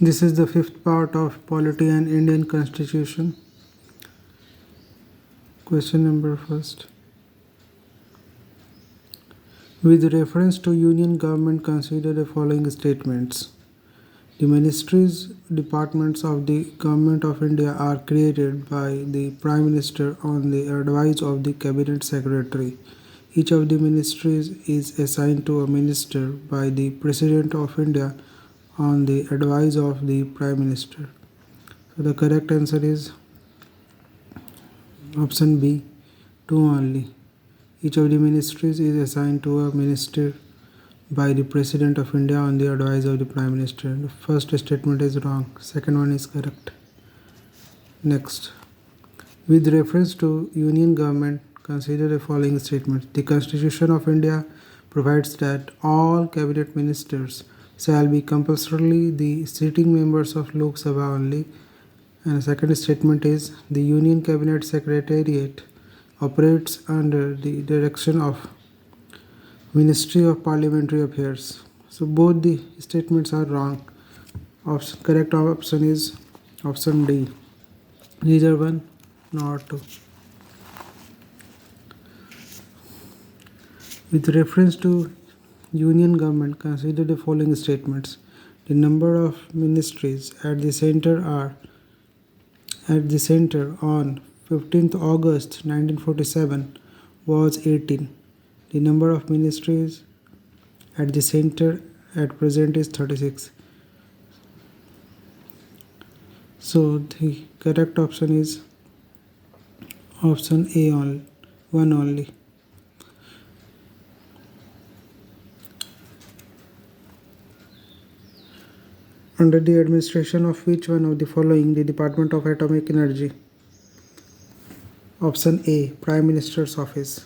This is the fifth part of Polity and Indian Constitution. Question number first. With reference to Union government, consider the following statements. The ministries, departments of the Government of India are created by the Prime Minister on the advice of the Cabinet Secretary. Each of the ministries is assigned to a minister by the President of India on the advice of the Prime Minister. So the correct answer is option B, 2 only. Each of the ministries is assigned to a minister by the President of India on the advice of the Prime Minister. The first statement is wrong. Second one is correct. Next. With reference to Union government, consider the following statements. The Constitution of India provides that all cabinet ministers shall be compulsorily the sitting members of Lok Sabha only. And the second statement is the Union Cabinet Secretariat operates under the direction of Ministry of Parliamentary Affairs. So both the statements are wrong. Correct option is option D. Neither one nor two. With reference to Union government, consider the following statements. The number of ministries at the center on 15th August 1947 was 18. The number of ministries at the center at present is 36. So the correct option is option A only, one only. Under the administration of which one of the following the Department of Atomic Energy? Option A, Prime Minister's Office.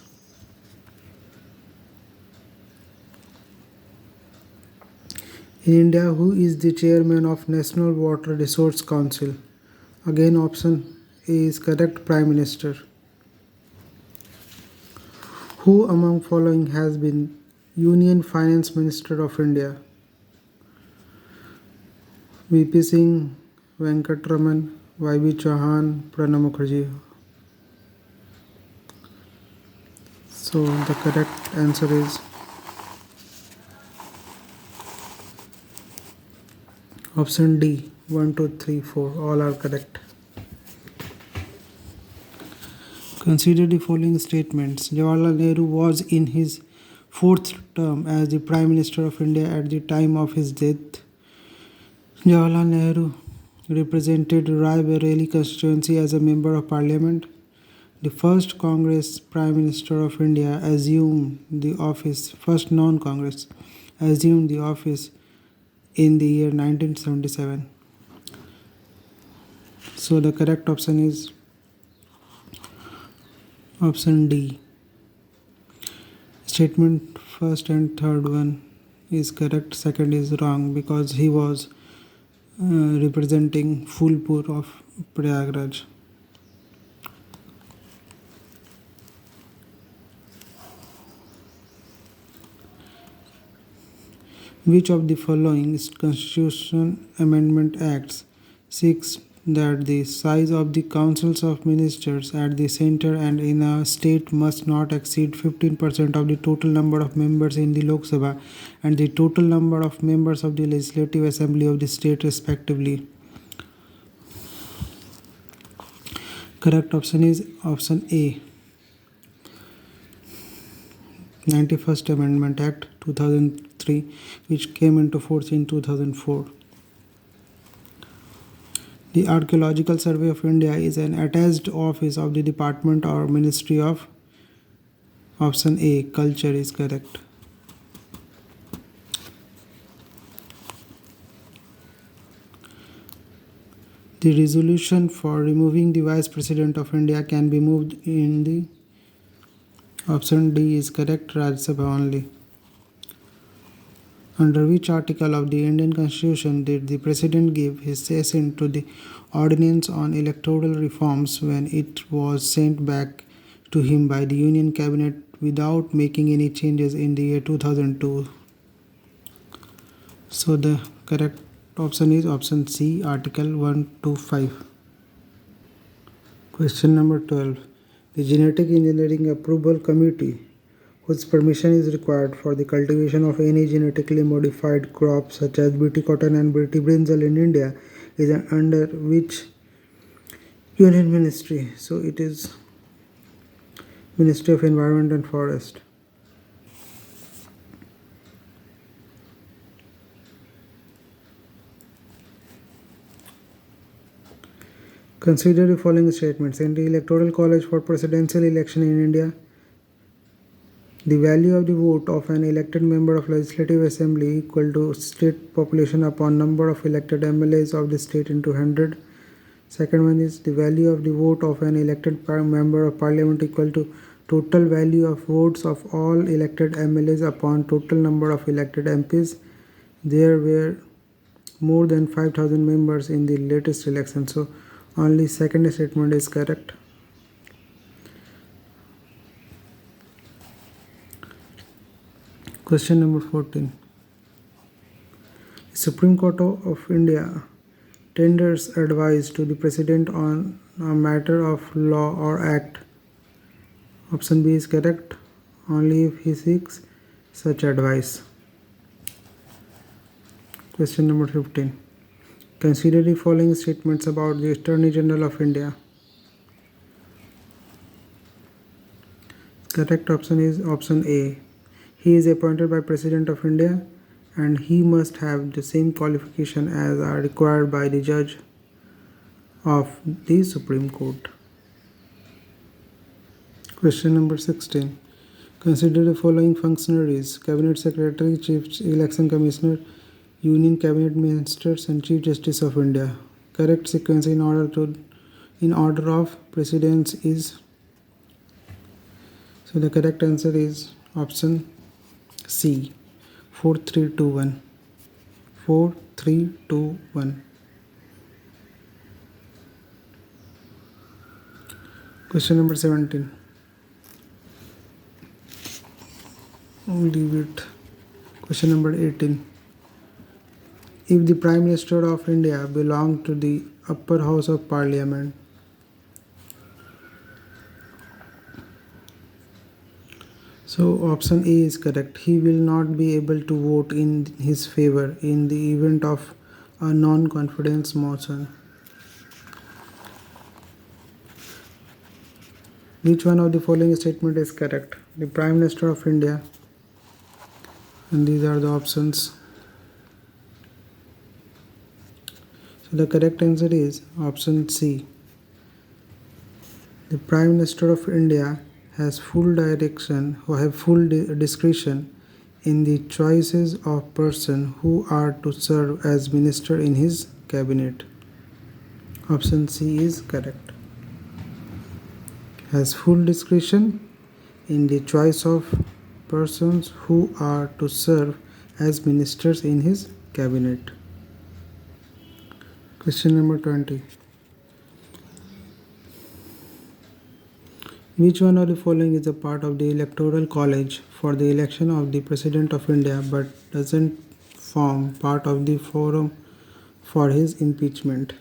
In India, who is the chairman of National Water Resource Council? Again, option A is correct, Prime Minister. Who among following has been Union Finance Minister of India? VP Singh, Venkatraman, YB Chauhan, Pranab Mukherjee. So the correct answer is option D, 1, 2, 3, 4. All are correct. Consider the following statements. Jawaharlal Nehru was in his fourth term as the Prime Minister of India at the time of his death. Jawaharlal Nehru represented Rai Bareli constituency as a member of parliament. The first Congress Prime Minister of India assumed the office, first non-Congress, assumed the office in the year 1977. So the correct option is option D. Statement first and third one is correct, second is wrong because he was representing Phulpur of Prayagraj. Which of the following Constitution Amendment Acts seeks that the size of the councils of ministers at the center and in a state must not exceed 15% of the total number of members in the Lok Sabha and the total number of members of the Legislative Assembly of the state respectively? Correct option is option A. 91st Amendment Act 2003, which came into force in 2004. The Archaeological Survey of India is an attached office of the Department or Ministry of option A, Culture is correct. The resolution for removing the Vice President of India can be moved in the option D is correct, Rajya Sabha only. Under which article of the Indian Constitution did the President give his assent to the Ordinance on Electoral Reforms when it was sent back to him by the Union Cabinet without making any changes in the year 2002? So the correct option is option C, Article 125. Question number 12. The Genetic Engineering Approval Committee, whose permission is required for the cultivation of any genetically modified crop such as Bt cotton and Bt brinjal in India, is under which union ministry? So it is Ministry of Environment and Forest. Consider the following statements. In the Electoral College for presidential election in India, the value of the vote of an elected member of Legislative Assembly equal to state population upon number of elected MLAs of the state into 100. Second one is the value of the vote of an elected member of Parliament equal to total value of votes of all elected MLAs upon total number of elected MPs. There were more than 5,000 members in the latest election. So only second statement is correct. Question number 14. The Supreme Court of India tenders advice to the President on a matter of law or act. Option B is correct, only if he seeks such advice. Question number 15. Consider the following statements about the Attorney General of India. Correct option is option A. He is appointed by President of India and he must have the same qualification as are required by the judge of the Supreme Court. Question number 16. Consider the following functionaries: Cabinet Secretary, Chief Election Commissioner, Union Cabinet Ministers and Chief Justice of India. Correct sequence in order of precedence is, so the correct answer is option C, 4321. 4321. Question number 17. Leave it. Question number 18. If the Prime Minister of India belonged to the upper house of Parliament, so option A is correct. He will not be able to vote in his favor in the event of a non-confidence motion. Which one of the following statement is correct? The Prime Minister of India, and these are the options. So the correct answer is option C. The Prime Minister of India has full discretion in the choices of persons who are to serve as minister in his cabinet. Option C is correct. Has full discretion in the choice of persons who are to serve as ministers in his cabinet. Question number 20. Which one of the following is a part of the Electoral College for the election of the President of India but doesn't form part of the forum for his impeachment?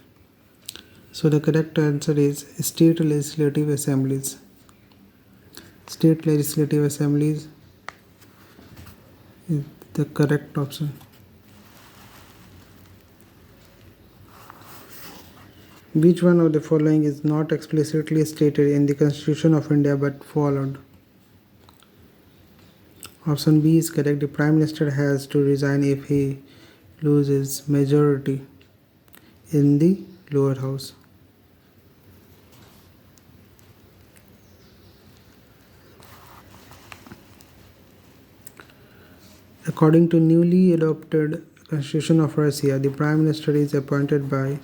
So the correct answer is state legislative assemblies. State legislative assemblies is the correct option. Which one of the following is not explicitly stated in the Constitution of India but followed? Option B is correct. The Prime Minister has to resign if he loses majority in the lower house. According to newly adopted Constitution of Russia, the Prime Minister is appointed by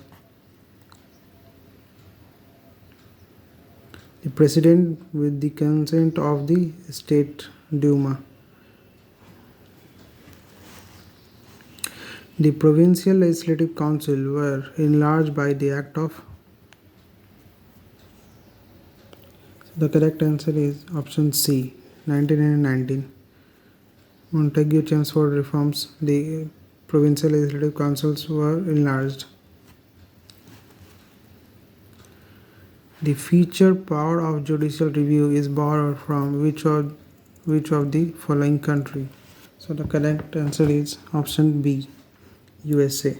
the President with the consent of the State Duma. The Provincial Legislative Council were enlarged by the Act of. The correct answer is option C, 1919. Montague Chelmsford reforms the provincial legislative councils were enlarged. The feature power of judicial review is borrowed from which of the following country? So the correct answer is option B, USA.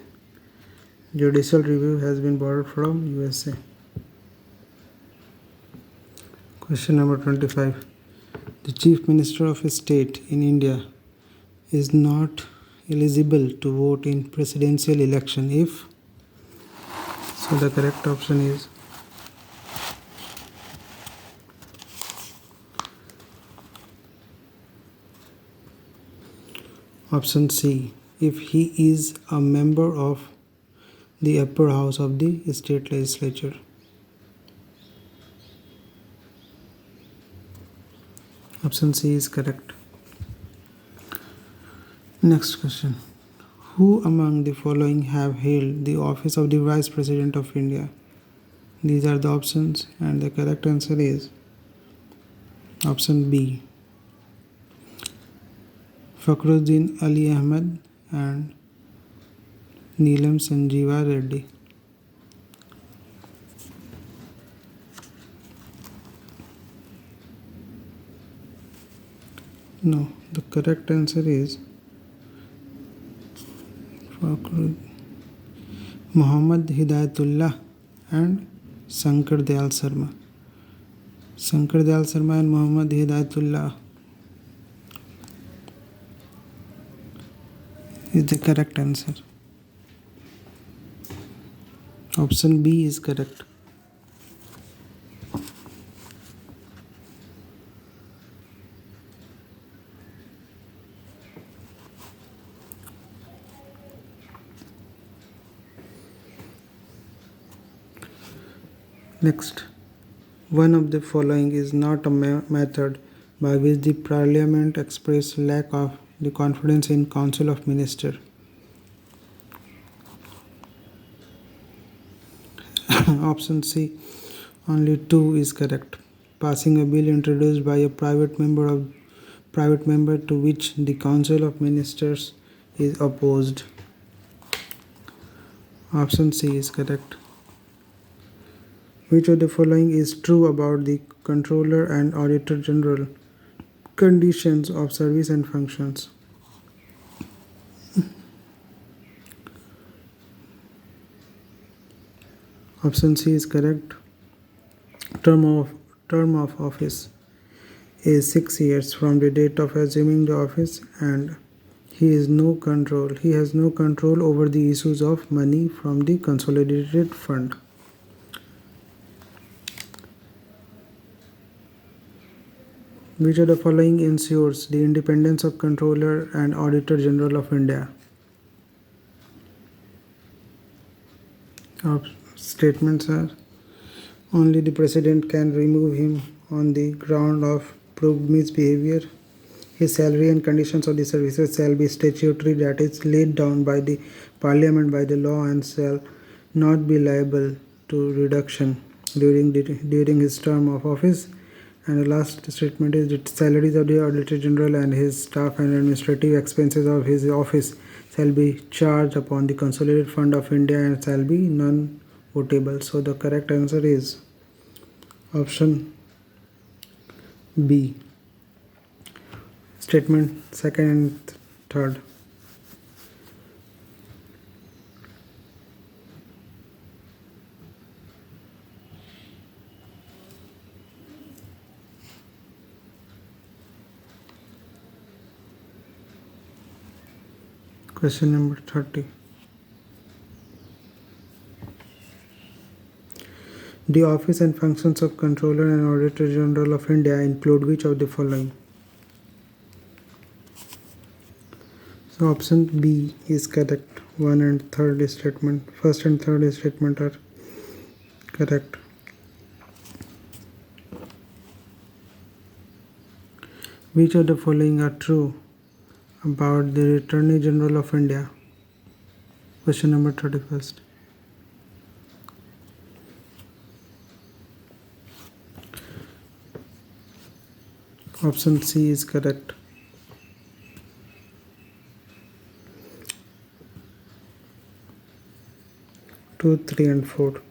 Judicial review has been borrowed from USA. Question number 25. The Chief Minister of a state in India is not eligible to vote in presidential election if. So the correct option is option C, if he is a member of the upper house of the state legislature. Option C is correct. Next question. Who among the following have held the office of the Vice President of India? These are the options, and the correct answer is option B, Fakhruddin Ali Ahmed and Neelam Sanjeeva Reddy. No, the correct answer is Muhammad Hidayatullah and Shankar Dayal Sharma. Shankar Dayal Sharma and Muhammad Hidayatullah is the correct answer. Option B is correct. Next, one of the following is not a method by which the Parliament express lack of the confidence in Council of Ministers. Option C, only 2 is correct. Passing a bill introduced by a private member to which the Council of Ministers is opposed. Option C is correct. Which of the following is true about the Controller and Auditor General conditions of service and functions? Option C is correct. Term of office is 6 years from the date of assuming the office, and he has no control over the issues of money from the consolidated fund. Which of the following ensures the independence of Controller and Auditor General of India? Our statements are: only the President can remove him on the ground of proved misbehavior. His salary and conditions of the services shall be statutory, that is, laid down by the Parliament by the law, and shall not be liable to reduction during his term of office. And the last statement is that salaries of the Auditor General and his staff and administrative expenses of his office shall be charged upon the Consolidated Fund of India and shall be non-votable. So the correct answer is option B. Statement second and third. Question number 30. The office and functions of Controller and Auditor General of India include which of the following? So option B is correct. First and third statement are correct. Which of the following are true about the Attorney General of India? Question number 31st. Option C is correct. 2, 3 and 4.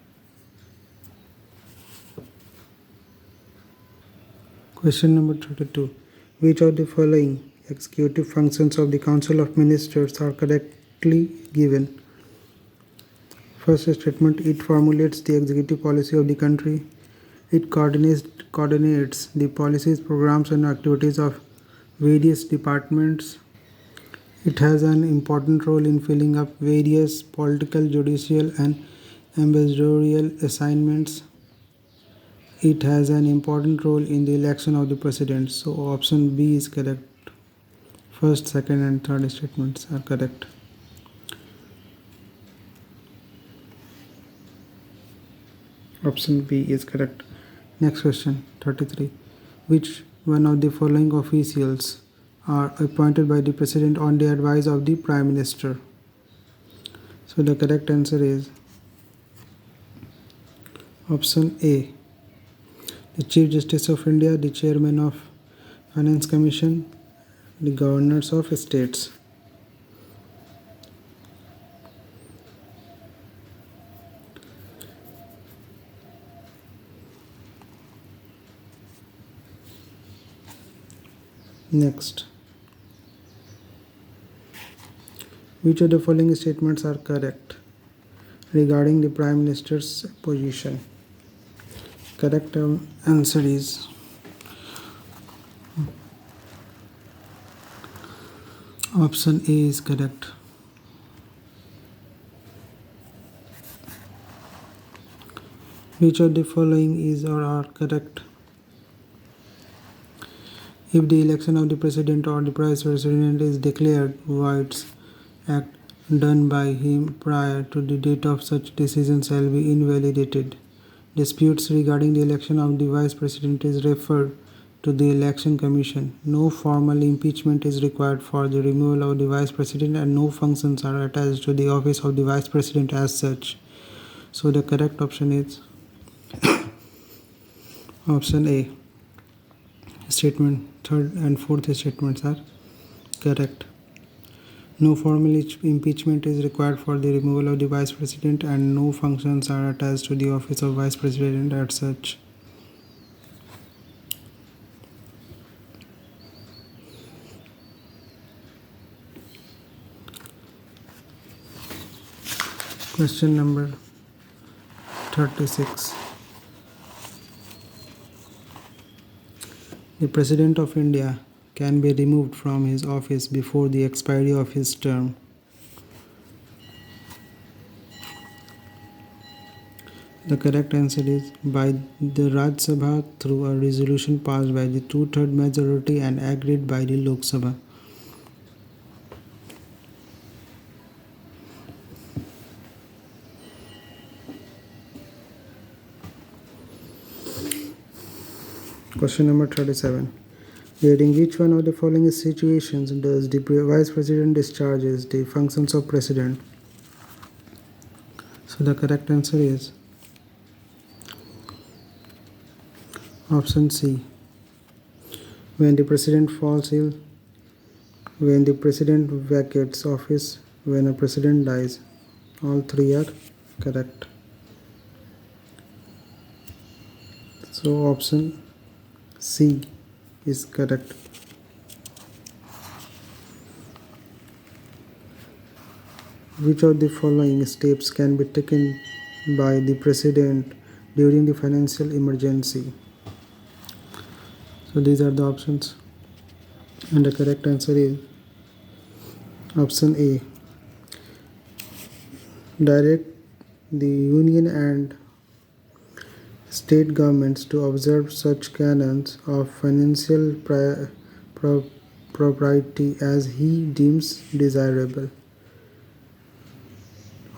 Question number 32. Which of the following executive functions of the Council of Ministers are correctly given? First statement, it formulates the executive policy of the country. It coordinates the policies, programs and activities of various departments. It has an important role in filling up various political, judicial and ambassadorial assignments. It has an important role in the election of the president. So option B is correct. First, second and third statements are correct. Option B is correct. Next question, 33. Which one of the following officials are appointed by the President on the advice of the Prime Minister? So the correct answer is option A. The Chief Justice of India, the Chairman of Finance Commission, the Governors of States. Next. Which of the following statements are correct regarding the Prime Minister's position? Correct answer is option A is correct. Which of the following is or are correct? If the election of the President or the Vice President is declared void, act done by him prior to the date of such decision shall be invalidated. Disputes regarding the election of the Vice President is referred to the Election Commission. No formal impeachment is required for the removal of the Vice President and no functions are attached to the office of the Vice President as such. So the correct option is option A. Statement third and fourth statements are correct. No formal impeachment is required for the removal of the Vice President and no functions are attached to the office of Vice President as such. Question number 36. The President of India can be removed from his office before the expiry of his term. The correct answer is by the Rajya Sabha through a resolution passed by the 2/3 majority and agreed by the Lok Sabha. Question number 37. During which one of the following situations does the Vice President discharges the functions of President? So the correct answer is option C. When the President falls ill, when the President vacates office, when a President dies. All three are correct. So option C is correct. Which of the following steps can be taken by the President during the financial emergency? So these are the options and the correct answer is option A. Direct the union and state governments to observe such canons of financial propriety as he deems desirable.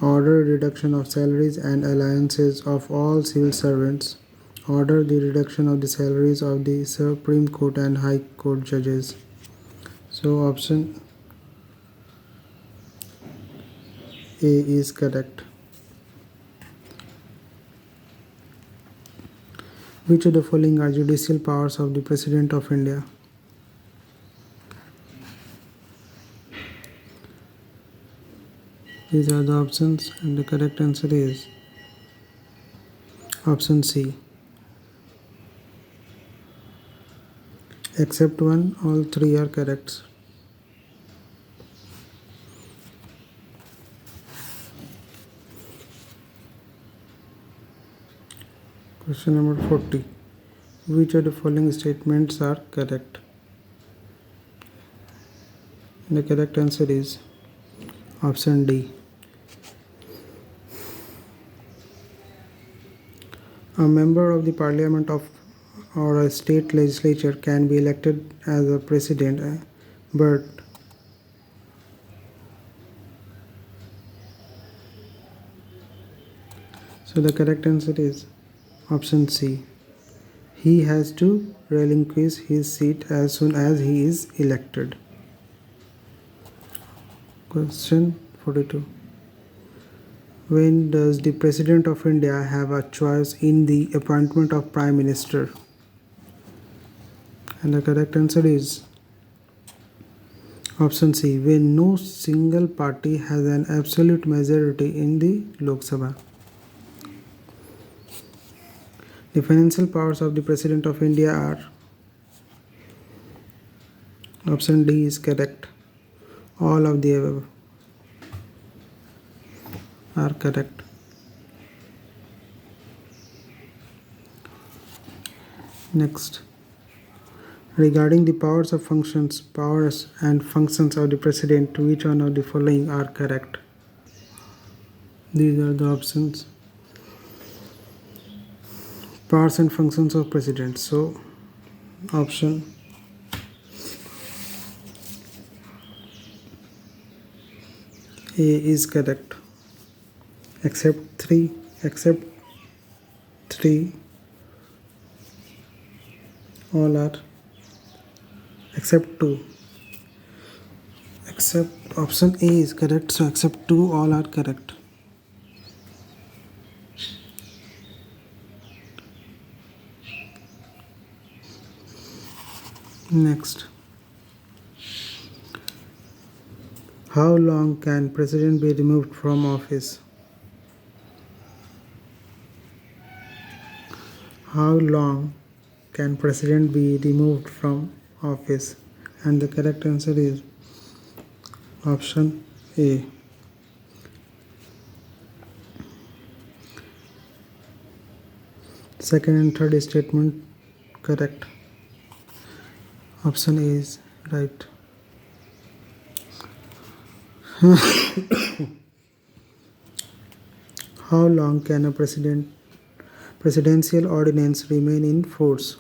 Order reduction of salaries and allowances of all civil servants. Order the reduction of the salaries of the Supreme Court and High Court judges. So option A is correct. Which of the following are judicial powers of the President of India? These are the options, and the correct answer is option C. Except one, all three are correct. Question number 40. Which of the following statements are correct? The correct answer is option D. A member of the parliament of or a state legislature can be elected as a president, but so the correct answer is option C. He has to relinquish his seat as soon as he is elected. Question 42. When does the President of India have a choice in the appointment of Prime Minister? And the correct answer is option C. When no single party has an absolute majority in the Lok Sabha. The financial powers of the President of India are option D is correct. All of the above are correct. Next. Regarding the powers and functions of the President, which one of the following are correct? These are the options. Powers and functions of President. So, option A is correct. Except three, all are, except two. Except option A is correct, so except two, all are correct. Next. How long can President be removed from office? How long can President be removed from office? And the correct answer is option A. Second and third statement correct. Option A is right. How long can a presidential ordinance remain in force?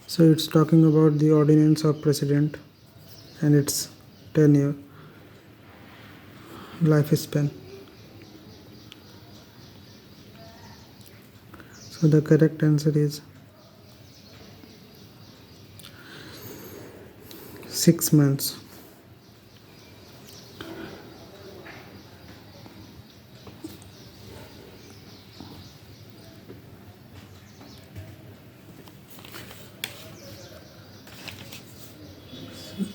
So it's talking about the ordinance of president and its tenure, lifespan. So the correct answer is 6 months.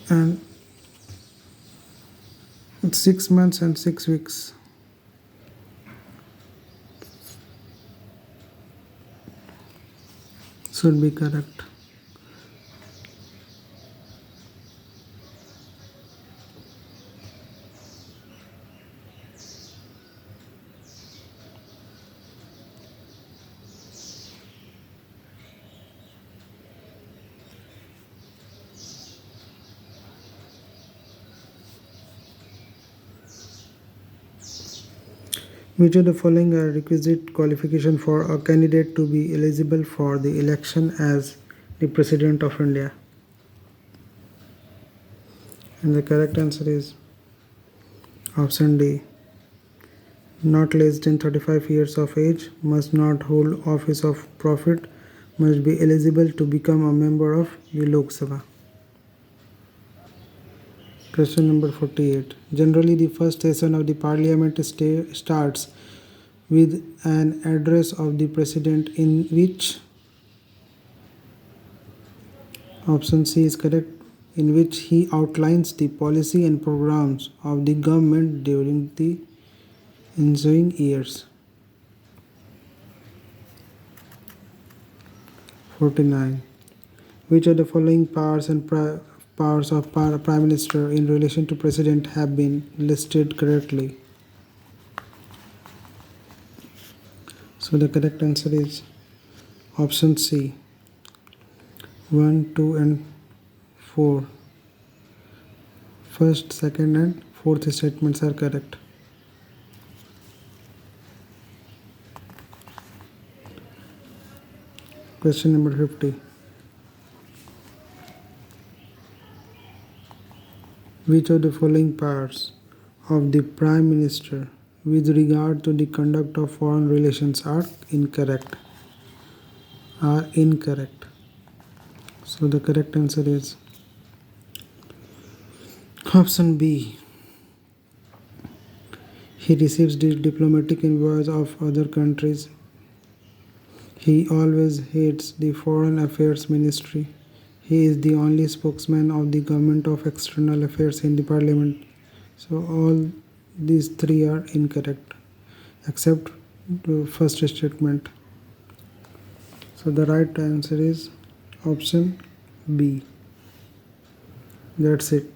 And it's 6 months and 6 weeks. Should be correct. Which of the following are requisite qualification for a candidate to be eligible for the election as the President of India? And the correct answer is option D. Not less than 35 years of age, must not hold office of profit, must be eligible to become a member of the Lok Sabha. Question number 48. Generally, the first session of the Parliament starts with an address of the President in which option C is correct. in which he outlines the policy and programs of the government during the ensuing years. 49. Which of the following powers and powers of Prime Minister in relation to President have been listed correctly? So the correct answer is option C. 1, 2 and 4. First, second and fourth statements are correct. Question number 50. Which of the following parts of the Prime Minister with regard to the conduct of foreign relations are incorrect? So the correct answer is option B. He receives the diplomatic envoys of other countries. He always heads the Foreign Affairs Ministry. He is the only spokesman of the Government of External Affairs in the Parliament. So all these three are incorrect except the first statement. So the right answer is option B. That's it.